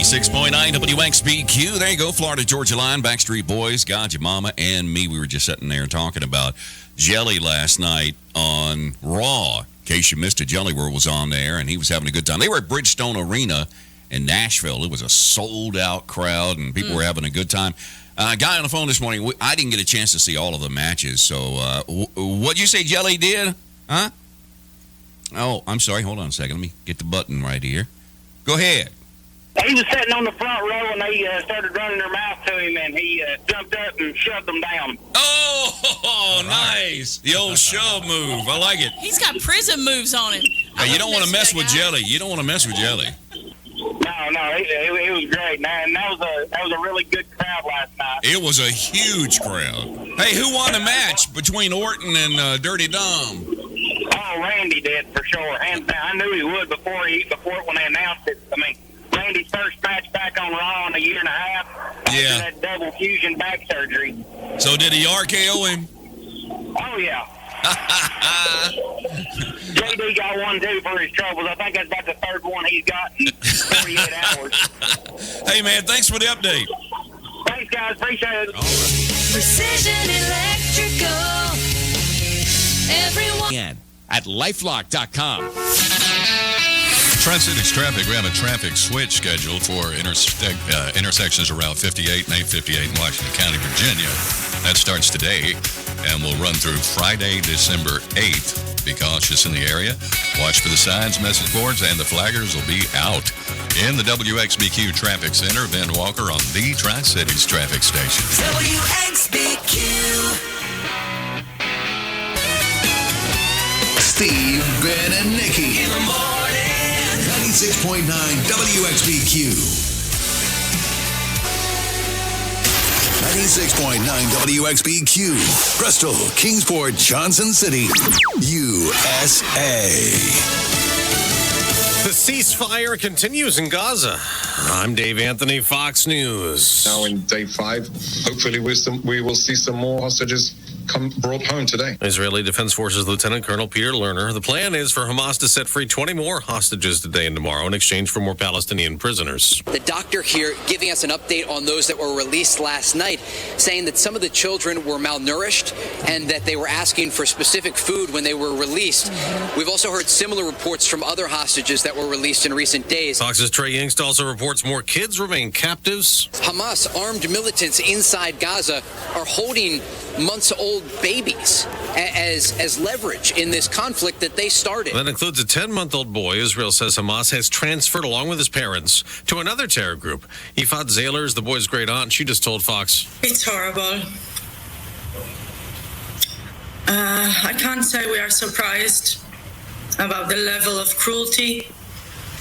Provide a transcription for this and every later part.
96.9 WXBQ. There you go, Florida Georgia Line, Backstreet Boys, God, Your Mama, and Me. We were just sitting there talking about Jelly last night on Raw. In case you missed it, Jelly World was on there, and he was having a good time. They were at Bridgestone Arena in Nashville. It was a sold-out crowd, and people were having a good time. Guy on the phone this morning, I didn't get a chance to see all of the matches, so what'd you say Jelly did? Huh? Oh, I'm sorry. Hold on a second. Let me get the button right here. Go ahead. He was sitting on the front row, and they started running their mouth to him, and he jumped up and shoved them down. Oh, nice. The old shove move. I like it. He's got prison moves on him. Hey, you don't want to mess with Jelly. You don't want to mess with Jelly. No, it was great, man. That was a really good crowd last night. It was a huge crowd. Hey, who won the match between Orton and Dirty Dom? Oh, Randy did, for sure. Hands down. I knew he would before when they announced it. I mean, Randy's first match back on Raw in a year and a half. Yeah. After that double fusion back surgery. So did he RKO him? Oh, yeah. JD got one, too, for his troubles. I think that's about the third one he's got in 48 hours. Hey, man, thanks for the update. Thanks, guys. Appreciate it. All right. Precision Electrical. Everyone. At lifelock.com. Tri-Cities traffic. We have a traffic switch scheduled for intersections around 58 and 858 in Washington County, Virginia. That starts today and will run through Friday, December 8th. Be cautious in the area. Watch for the signs, message boards, and the flaggers will be out. In the WXBQ Traffic Center, Ben Walker on the Tri-Cities traffic station. WXBQ. Steve, Ben, and Nikki. In the morning. 96.9 WXBQ. 96.9 WXBQ. Bristol, Kingsport, Johnson City, USA. The ceasefire continues in Gaza. I'm Dave Anthony, Fox News. Now in day 5, hopefully we will see some more hostages brought home today. Israeli Defense Forces Lieutenant Colonel Peter Lerner. The plan is for Hamas to set free 20 more hostages today and tomorrow in exchange for more Palestinian prisoners. The doctor here giving us an update on those that were released last night, saying that some of the children were malnourished and that they were asking for specific food when they were released. We've also heard similar reports from other hostages that were released in recent days. Fox's Trey Yingst also reports more kids remain captives. Hamas armed militants inside Gaza are holding months-old babies as leverage in this conflict that they started. That includes a 10-month-old boy Israel says Hamas has transferred along with his parents to another terror group. Ifat Zayler is the boy's great aunt. She just told Fox. It's horrible. I can't say we are surprised about the level of cruelty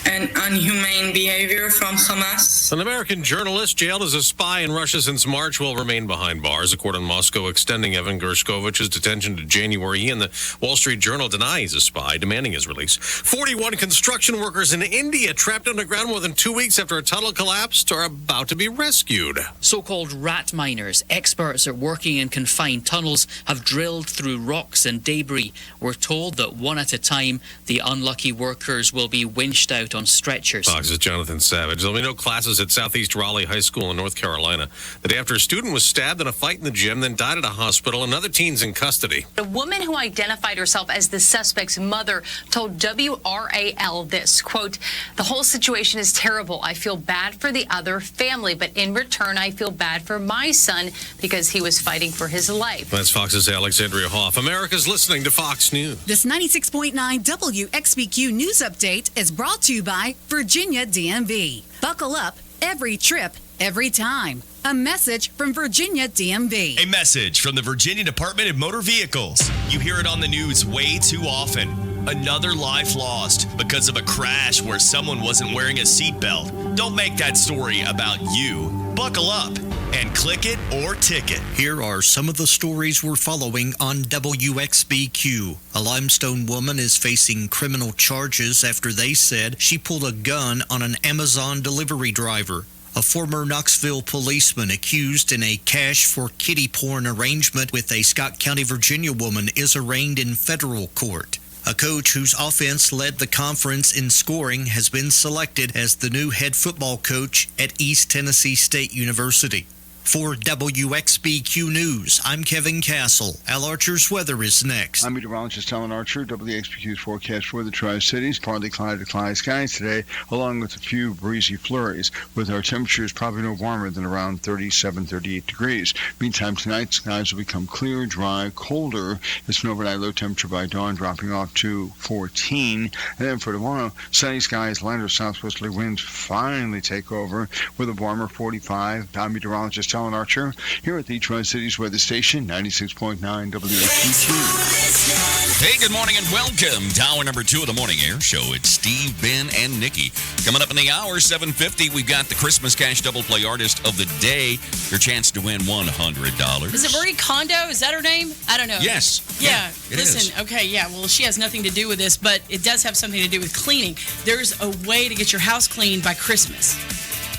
and inhumane behavior from Hamas. An American journalist jailed as a spy in Russia since March will remain behind bars. A court in Moscow extending Evan Gershkovich's detention to January. He and the Wall Street Journal deny he's a spy, demanding his release. 41 construction workers in India trapped underground more than 2 weeks after a tunnel collapsed are about to be rescued. So-called rat miners, experts at working in confined tunnels, have drilled through rocks and debris. We're told that one at a time, the unlucky workers will be winched out on stretchers. Fox's Jonathan Savage. There'll be no classes at Southeast Raleigh High School in North Carolina. The day after a student was stabbed in a fight in the gym, then died at a hospital. Another teen's in custody. A woman who identified herself as the suspect's mother told WRAL this, quote, "The whole situation is terrible. I feel bad for the other family, but in return, I feel bad for my son because he was fighting for his life." That's Fox's Alexandria Hoff. America's listening to Fox News. This 96.9 WXBQ News Update is brought to you by Virginia DMV. Buckle up, every trip, every time. A message from Virginia DMV. A message from the Virginia Department of Motor Vehicles. You hear it on the news way too often. Another life lost because of a crash where someone wasn't wearing a seatbelt. Don't make that story about you. Buckle up and click it or ticket. Here are some of the stories we're following on WXBQ. A Limestone woman is facing criminal charges after they said she pulled a gun on an Amazon delivery driver. A former Knoxville policeman accused in a cash for kiddie porn arrangement with a Scott County, Virginia woman is arraigned in federal court. A coach whose offense led the conference in scoring has been selected as the new head football coach at East Tennessee State University. For WXBQ News, I'm Kevin Castle. Al Archer's weather is next. I'm meteorologist Alan Archer. WXBQ's forecast for the Tri-Cities. Partly cloudy to cloudy skies today, along with a few breezy flurries, with our temperatures probably no warmer than around 37, 38 degrees. Meantime, tonight, skies will become clear, dry, colder. It's an overnight low temperature by dawn, dropping off to 14. And then for tomorrow, sunny skies, lighter southwesterly winds finally take over with a warmer 45. I'm meteorologist Alan Archer here at the Tri-Cities weather station, 96.9 WXBQ. Hey, good morning and welcome to hour number 2 of the Morning Air Show. It's Steve, Ben, and Nikki. Coming up in the hour, 7:50, we've got the Christmas Cash Double Play Artist of the Day. Your chance to win $100. Is it Marie Kondo? Is that her name? I don't know. Yes. Yeah. It Listen, is. okay, yeah. Well, she has nothing to do with this, but it does have something to do with cleaning. There's a way to get your house cleaned by Christmas.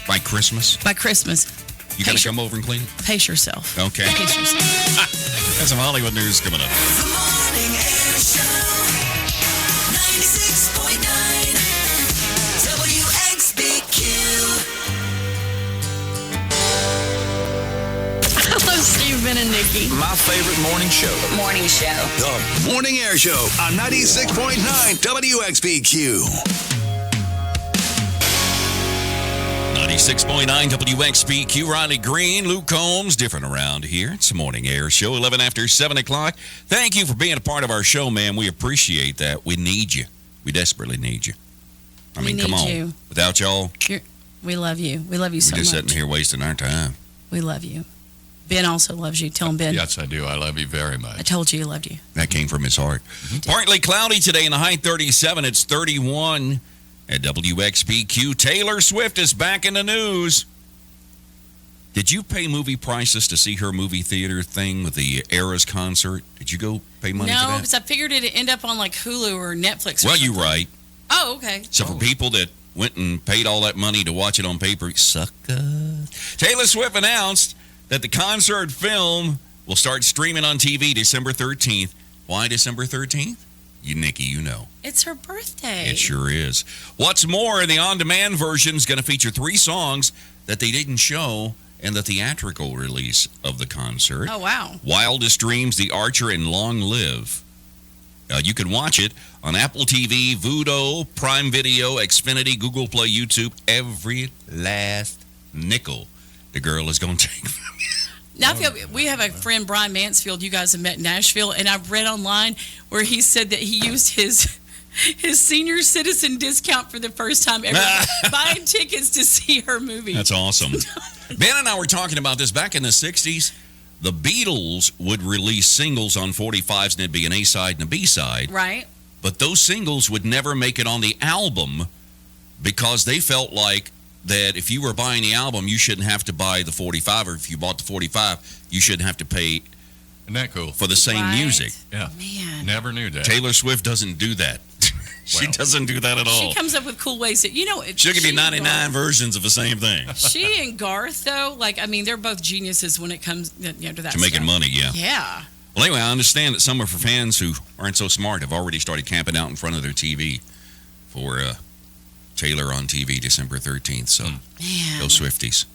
By Christmas? By Christmas. You got to come over and clean it? Pace yourself. Okay. Pace yourself. Got some Hollywood news coming up. The Morning Air Show, 96.9 WXBQ. Hello, Steve, Ben, and Nikki. My favorite morning show. Morning Show. The Morning Air Show on 96.9 WXBQ. 96.9 WXBQ, Riley Green, Luke Combs, different around here. It's the Morning Air Show, 11 after 7 o'clock. Thank you for being a part of our show, man. We appreciate that. We need you. We desperately need you. I mean, come on. You. Without y'all, We love you. We love you so we're just much. sitting here wasting our time. We love you. Ben also loves you. Tell him, Ben. Yes, I do. I love you very much. I told you he loved you. That came from his heart. Partly cloudy today in the high 37. It's 31 at WXBQ. Taylor Swift is back in the news. Did you pay movie prices to see her movie theater thing with the Eras concert? Did you go pay money for No, that? because I figured it'd end up on like Hulu or Netflix. Or Well, something. you're right. Oh, okay. So for people that went and paid all that money to watch it on paper, sucker. Taylor Swift announced that the concert film will start streaming on TV December 13th. Why December 13th? You, Nikki, you know. It's her birthday. It sure is. What's more, the on-demand version is going to feature 3 songs that they didn't show in the theatrical release of the concert. Oh, wow. Wildest Dreams, The Archer, and Long Live. You can watch it on Apple TV, Vudo, Prime Video, Xfinity, Google Play, YouTube. Every last nickel the girl is going to take from you. Now, we have a friend, Brian Mansfield, you guys have met in Nashville, and I've read online where he said that he used his senior citizen discount for the first time ever buying tickets to see her movie. That's awesome. Ben and I were talking about this back in the 60s. The Beatles would release singles on 45s, and it'd be an A-side and a B-side. Right. But those singles would never make it on the album because they felt like that if you were buying the album, you shouldn't have to buy the 45, or if you bought the 45, you shouldn't have to pay Isn't that cool? for the same music. Yeah. Man. Never knew that. Taylor Swift doesn't do that. She doesn't do that at all. She comes up with cool ways that, She'll give you 99 versions of the same thing. She and Garth, though, they're both geniuses when it comes to that To making stuff. money, yeah. Yeah. Well, anyway, I understand that some of her fans who aren't so smart have already started camping out in front of their TV for Taylor on TV December 13th. So, Man. go Swifties.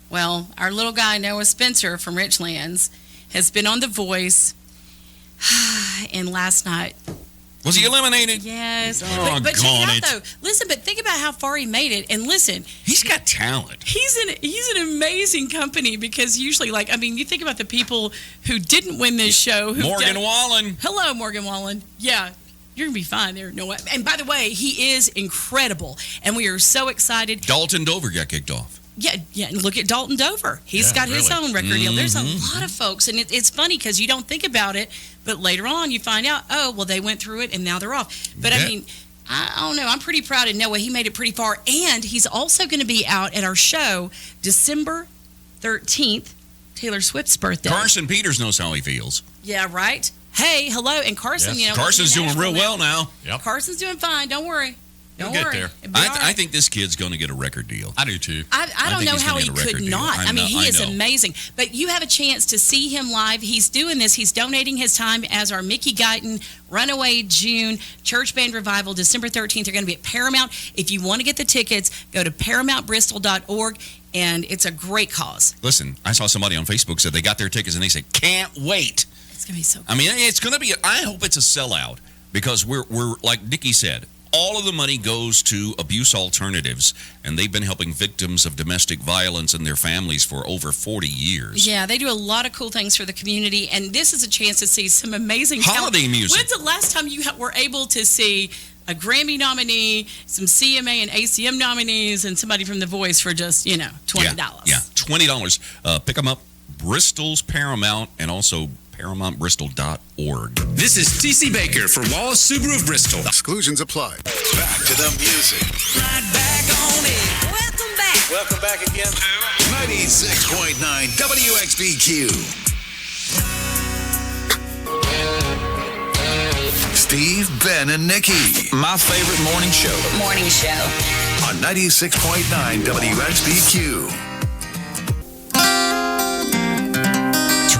Well, our little guy, Noah Spencer from Richlands, has been on The Voice. And last night... Was he eliminated? Yes. Oh, but check gone it it. out, though. Listen, but think about how far he made it. And listen. He's got talent. He's an amazing company because usually, you think about the people who didn't win this show. Morgan Wallen. Hello, Morgan Wallen. Yeah. You're going to be fine there, Noah. And by the way, he is incredible. And we are so excited. Dalton Dover got kicked off. Yeah, and look at Dalton Dover. He's got his own record deal. There's a lot of folks, and it's funny because you don't think about it, but later on you find out, they went through it, and now they're off. But, I don't know. I'm pretty proud of Noah. He made it pretty far, and he's also going to be out at our show December 13th, Taylor Swift's birthday. Carson Peters knows how he feels. Yeah, right? Hey, hello. And Carson, Carson's doing real well now. Yep. Carson's doing fine. Don't worry. Don't He'll worry. get there. It'll be all right. I think this kid's going to get a record deal. I do too. I don't think know he's how gonna he get a record could deal. not. I mean, he is know. amazing. But you have a chance to see him live. He's doing this. He's donating his time as our Mickey Guyton Runaway June Church Band Revival, December 13th. They're going to be at Paramount. If you want to get the tickets, go to ParamountBristol.org, and it's a great cause. Listen, I saw somebody on Facebook said they got their tickets and they said, can't wait. It's going to be so cool. I mean, it's going to be, I hope it's a sellout because we're like Nikki said, all of the money goes to Abuse Alternatives, and they've been helping victims of domestic violence and their families for over 40 years. Yeah, they do a lot of cool things for the community, and this is a chance to see some amazing Holiday music. When's the last time you were able to see a Grammy nominee, some CMA and ACM nominees, and somebody from The Voice for just, $20? Yeah, $20. Pick them up, Bristol's Paramount, and also ParamountBristol.org. This is TC Baker for Wallace Subaru of Bristol. Exclusions apply. Back to the music. Right back on it. Welcome back. Welcome back again to 96.9 WXBQ. Steve, Ben, and Nikki. My favorite morning show. Morning show. On 96.9 WXBQ.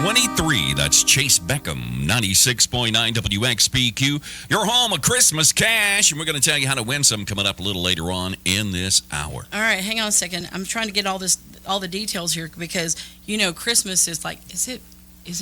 23, that's Chase Beckham, 96.9 WXBQ. Your home of Christmas cash, and we're going to tell you how to win some coming up a little later on in this hour. All right, hang on a second. I'm trying to get all the details here because Christmas is like, is it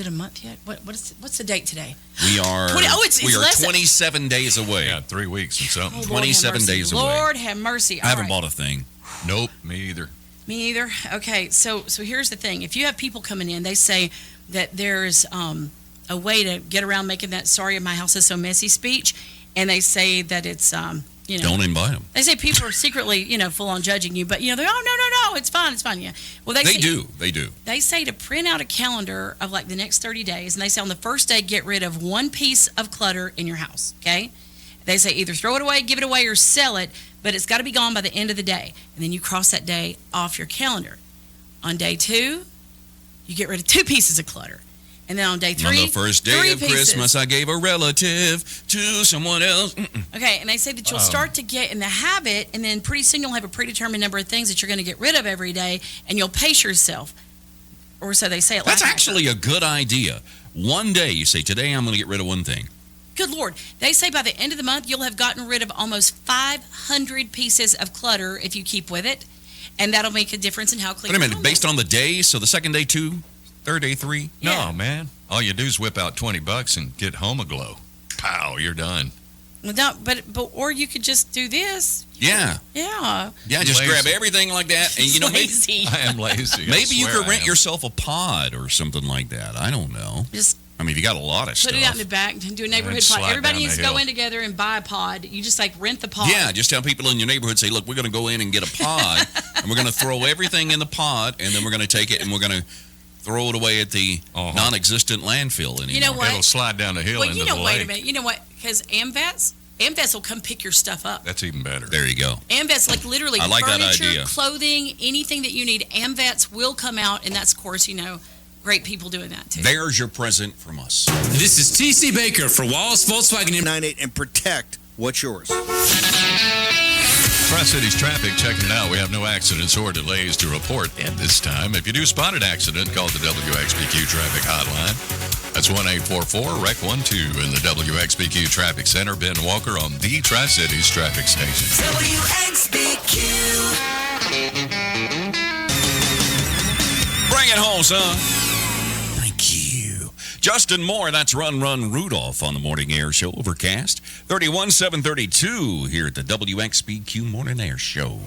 a month yet? What's the date today? We are 20, it's we are less 27 days away. Yeah, 3 weeks and something. Oh, 27 days away. Lord have mercy. I haven't bought a thing. Nope, me either. Me either. Okay, so here's the thing. If you have people coming in, they say that there's a way to get around making that "sorry my house is so messy" speech, and they say that it's don't invite them. They say people are secretly full on judging you, but they're no, it's fine, yeah. Well, they do. They say to print out a calendar of like the next 30 days, and they say on the first day get rid of one piece of clutter in your house. Okay. They say either throw it away, give it away, or sell it, but it's got to be gone by the end of the day. And then you cross that day off your calendar. On day 2, you get rid of 2 pieces of clutter. And then on day 3, on the first day of Christmas, I gave a relative to someone else. Okay, and they say that you'll start to get in the habit, and then pretty soon you'll have a predetermined number of things that you're going to get rid of every day, and you'll pace yourself. Or so they say it. That's actually a good idea. One day you say, today I'm going to get rid of one thing. Good Lord. They say by the end of the month, you'll have gotten rid of almost 500 pieces of clutter if you keep with it. And that'll make a difference in how clean Wait a minute, based on the days? So the second day, 2, third day, 3? No, man. All you do is whip out $20 and get home aglow. Pow, you're done. No, but or you could just do this. Yeah. Yeah. Yeah, just grab everything like that. And lazy. I am lazy. Maybe you could rent yourself a pod or something like that. I don't know. If you got a lot of stuff. Put it out in the back and do a neighborhood pod. Everybody needs to go in together and buy a pod. You just rent the pod. Yeah, just tell people in your neighborhood, say, look, we're going to go in and get a pod, and we're going to throw everything in the pod, and then we're going to take it and we're going to throw it away at the non-existent landfill anymore. You know what? It'll slide down the hill into the lake. Wait a minute. You know what? Because AmVets will come pick your stuff up. That's even better. There you go. AmVets, literally, I like furniture, that idea. Clothing, anything that you need, AmVets will come out, and that's, of course, great people doing that, too. There's your present from us. This is TC Baker for Wallace Volkswagen 98 and protect what's yours. Tri-Cities traffic, checking it out. We have no accidents or delays to report at this time. If you do spot an accident, call the WXBQ traffic hotline. That's 1-844-REC-12 in the WXBQ Traffic Center. Ben Walker on the Tri-Cities traffic station. WXBQ. Bring it home, son. Thank you. Justin Moore, that's Run Rudolph on the Morning Air Show. Overcast. 31-732 here at the WXBQ Morning Air Show.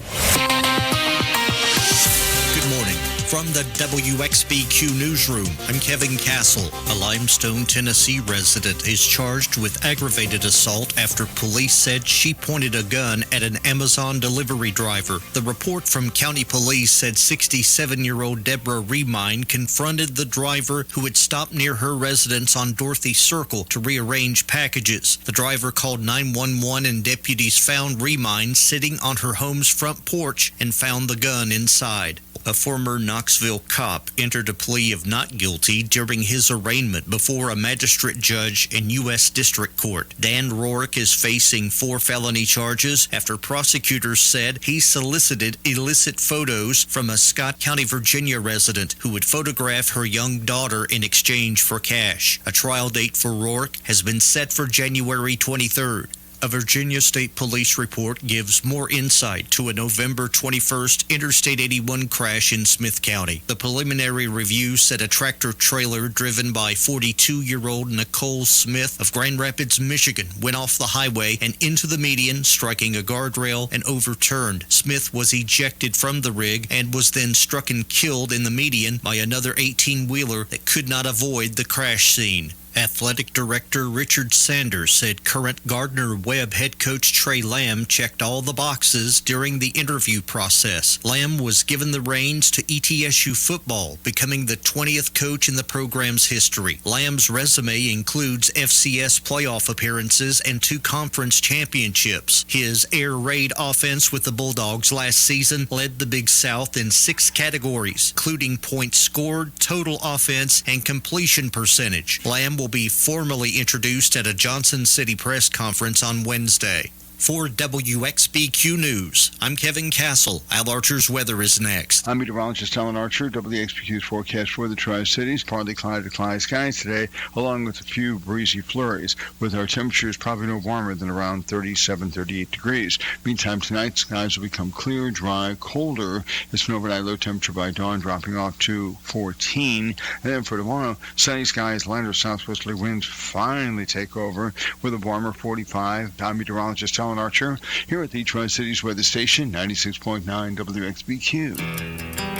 Good morning. From the WXBQ Newsroom, I'm Kevin Castle. A Limestone, Tennessee resident is charged with aggravated assault after police said she pointed a gun at an Amazon delivery driver. The report from county police said 67-year-old Deborah Remine confronted the driver who had stopped near her residence on Dorothy Circle to rearrange packages. The driver called 911 and deputies found Remine sitting on her home's front porch and found the gun inside. A former Knoxville cop entered a plea of not guilty during his arraignment before a magistrate judge in U.S. District Court. Dan Rourke is facing 4 felony charges after prosecutors said he solicited illicit photos from a Scott County, Virginia resident who would photograph her young daughter in exchange for cash. A trial date for Rourke has been set for January 23rd. A Virginia State Police report gives more insight to a November 21st Interstate 81 crash in Smith County. The preliminary review said a tractor-trailer driven by 42-year-old Nicole Smith of Grand Rapids, Michigan, went off the highway and into the median, striking a guardrail and overturned. Smith was ejected from the rig and was then struck and killed in the median by another 18-wheeler that could not avoid the crash scene. Athletic Director Richard Sanders said current Gardner-Webb head coach Trey Lamb checked all the boxes during the interview process. Lamb was given the reins to ETSU football, becoming the 20th coach in the program's history. Lamb's resume includes FCS playoff appearances and 2 conference championships. His air raid offense with the Bulldogs last season led the Big South in 6 categories, including points scored, total offense, and completion percentage. Lamb will be formally introduced at a Johnson City press conference on Wednesday. For WXBQ News, I'm Kevin Castle. Al Archer's weather is next. I'm meteorologist Alan Archer. WXBQ's forecast for the Tri-Cities. Partly cloudy to cloudy skies today, along with a few breezy flurries, with our temperatures probably no warmer than around 37, 38 degrees. Meantime, tonight, skies will become clear, dry, colder. It's an overnight low temperature by dawn, dropping off to 14. And then for tomorrow, sunny skies, light or southwesterly winds finally take over with a warmer 45. I'm meteorologist Alan Archer here at the Tri-Cities Weather Station, 96.9 WXBQ.